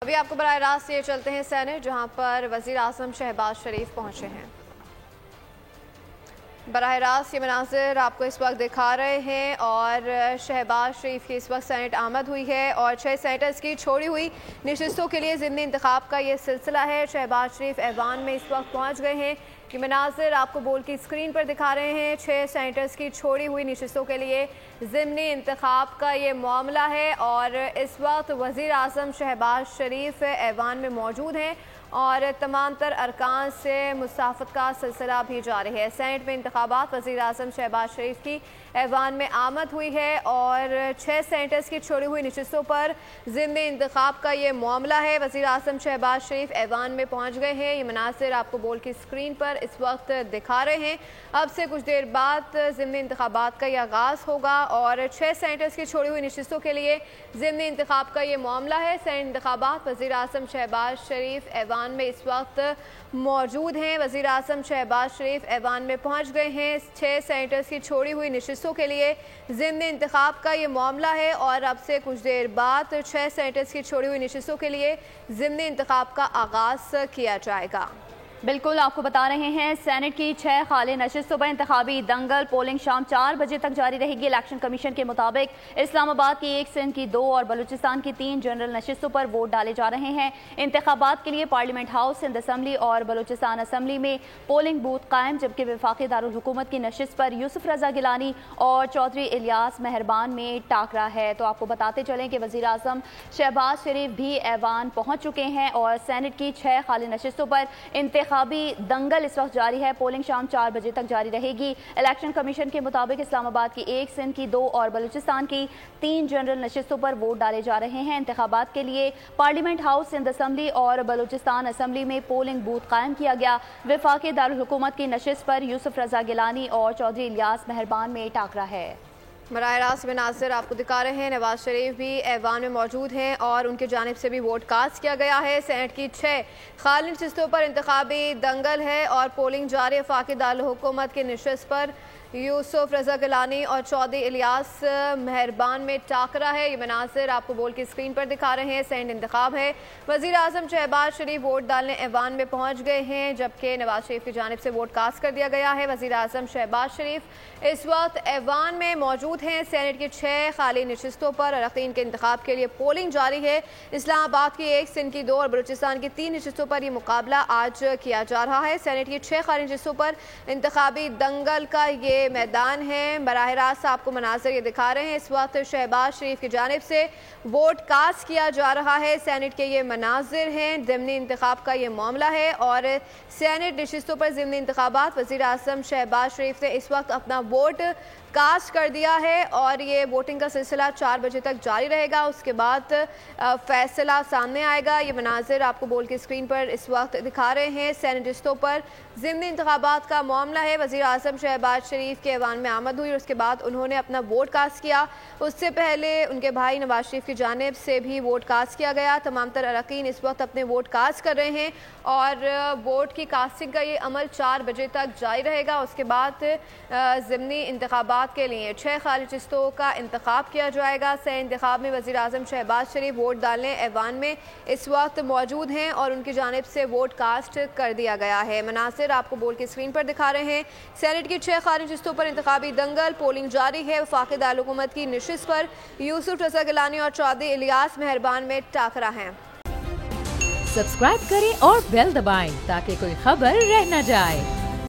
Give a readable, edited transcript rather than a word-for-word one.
ابھی آپ کو براہ راست یہ چلتے ہیں سینٹ جہاں پر وزیر اعظم شہباز شریف پہنچے ہیں۔ براہ راست یہ مناظر آپ کو اس وقت دکھا رہے ہیں اور شہباز شریف کی اس وقت سینٹ آمد ہوئی ہے اور 6 سینٹرز کی چھوڑی ہوئی نشستوں کے لیے ضمنی انتخاب کا یہ سلسلہ ہے۔ شہباز شریف ایوان میں اس وقت پہنچ گئے ہیں۔ یہ مناظر آپ کو بول کی اسکرین پر دکھا رہے ہیں۔ 6 سینٹرز کی چھوڑی ہوئی نشستوں کے لیے ضمنی انتخاب کا یہ معاملہ ہے اور اس وقت وزیر اعظم شہباز شریف ایوان میں موجود ہیں اور تمام تر ارکان سے مصافحت کا سلسلہ بھی جاری ہے۔ سینٹ میں انتخابات وزیر اعظم شہباز شریف کی ایوان میں آمد ہوئی ہے اور 6 سینٹرز کی چھوڑی ہوئی نشستوں پر ضمنی انتخاب کا یہ معاملہ ہے۔ وزیر اعظم شہباز شریف ایوان میں پہنچ گئے ہیں۔ یہ مناظر آپ کو بول کی اسکرین پر اس وقت دکھا رہے ہیں۔ اب سے کچھ دیر بعد ضمنی انتخابات کا یہ آغاز ہوگا اور 6 سینٹرز کی چھوڑی ہوئی نشستوں کے لیے ضمنی انتخاب کا یہ معاملہ ہے۔ سینٹ انتخابات وزیر اعظم شہباز شریف ایوان میں اس وقت موجود ہیں۔ وزیر اعظم شہباز شریف ایوان میں پہنچ گئے ہیں۔ 6 سینٹرز کی چھوڑی ہوئی نشستوں کے لیے ضمنی انتخاب کا یہ معاملہ ہے اور اب سے کچھ دیر بعد 6 سینٹرز کی چھوڑی ہوئی نشستوں کے لیے ضمنی انتخاب کا آغاز کیا جائے گا۔ بالکل آپ کو بتا رہے ہیں سینٹ کی 6 خالی نشستوں پر انتخابی دنگل پولنگ شام 4 بجے تک جاری رہے گی۔ الیکشن کمیشن کے مطابق اسلام آباد کی 1 سندھ کی 2 اور بلوچستان کی 3 جنرل نشستوں پر ووٹ ڈالے جا رہے ہیں۔ انتخابات کے لیے پارلیمنٹ ہاؤس سندھ اسمبلی اور بلوچستان اسمبلی میں پولنگ بوتھ قائم، جبکہ وفاقی دارالحکومت کی نشست پر یوسف رضا گیلانی اور چودھری الیاس مہربان میں ٹاکرا ہے۔ تو آپ کو بتاتے چلیں کہ وزیر اعظم شہباز شریف بھی ایوان پہنچ چکے ہیں اور سینٹ کی 6 خالی نشستوں پر انتخابی دنگل اس وقت جاری ہے۔ پولنگ شام 4 بجے تک جاری رہے گی۔ الیکشن کمیشن کے مطابق اسلام آباد کی 1 سندھ کی 2 اور بلوچستان کی 3 جنرل نشستوں پر ووٹ ڈالے جا رہے ہیں۔ انتخابات کے لیے پارلیمنٹ ہاؤس سندھ اسمبلی اور بلوچستان اسمبلی میں پولنگ بوتھ قائم کیا گیا۔ وفاقی دارالحکومت کی نشست پر یوسف رضا گیلانی اور چودھری الیاس مہربان میں ٹاکرا ہے۔ براہ راست مناظر آپ کو دکھا رہے ہیں۔ نواز شریف بھی ایوان میں موجود ہیں اور ان کی جانب سے بھی ووٹ کاسٹ کیا گیا ہے۔ سینٹ کی 6 خالی نشستوں پر انتخابی دنگل ہے اور پولنگ جاری۔ وفاقی دارالحکومت کی نشست پر یوسف رضا گیلانی اور چودھری الیاس مہربان میں ٹاکرا ہے۔ یہ مناظر آپ کو بول کی اسکرین پر دکھا رہے ہیں۔ سینٹ انتخاب ہے۔ وزیر اعظم شہباز شریف ووٹ ڈالنے ایوان میں پہنچ گئے ہیں، جبکہ نواز شریف کی جانب سے ووٹ کاسٹ کر دیا گیا ہے۔ وزیر اعظم شہباز شریف اس وقت ایوان میں موجود ہیں۔ سینٹ کی 6 خالی نشستوں پر اراکین کے انتخاب کے لیے پولنگ جاری ہے۔ اسلام آباد کی 1 سندھ کی 2 اور بلوچستان کی 3 نشستوں پر یہ مقابلہ آج کیا جا رہا ہے۔ سینٹ کی 6 خالی نشستوں پر انتخابی دنگل کا یہ میدان ہے۔ براہ راست آپ کو مناظر یہ دکھا رہے ہیں۔ اس وقت شہباز شریف کی جانب سے ووٹ کاسٹ کیا جا رہا ہے۔ سینٹ کے یہ مناظر ہیں۔ ضمنی انتخاب کا یہ معاملہ ہے اور سینٹ نشستوں پر ضمنی انتخابات وزیر اعظم شہباز شریف نے اس وقت اپنا ووٹ کاسٹ کر دیا ہے اور یہ ووٹنگ کا سلسلہ 4 بجے تک جاری رہے گا۔ اس کے بعد فیصلہ سامنے آئے گا۔ یہ مناظر آپ کو بول کے اسکرین پر اس وقت دکھا رہے ہیں۔ سینٹ نشستوں پر ضمنی انتخابات کا معاملہ ہے۔ وزیر اعظم شہباز شریف کے ایوان میں آمد ہوئی اور اس کے بعد انہوں نے اپنا ووٹ کاسٹ کیا۔ اس سے پہلے ان کے بھائی نواز شریف کی جانب سے بھی ووٹ کاسٹ کیا گیا۔ تمام تر اراکین اس وقت اپنے ووٹ کاسٹ کر رہے ہیں اور ووٹ کی کاسٹنگ کا یہ عمل 4 بجے تک جاری رہے گا۔ اس کے بعد ضمنی انتخابات کے لیے 6 خالی نشستوں کا انتخاب کیا جائے گا۔ سینٹ انتخاب میں وزیر اعظم شہباز شریف ووٹ ڈالنے ایوان میں اس وقت موجود ہیں اور ان کی جانب سے ووٹ کاسٹ کر دیا گیا ہے۔ مناظر آپ کو بول کے اسکرین پر دکھا رہے ہیں۔ سینٹ کی 6 خالی نشستوں پر انتخابی دنگل پولنگ جاری ہے۔ وفاقی دارالحکومت کی نشست پر یوسف رضا گیلانی اور چودھری الیاس مہربان میں ٹاکرا ہے۔ سبسکرائب کریں اور بیل دبائیں تاکہ کوئی خبر رہ نہ جائے۔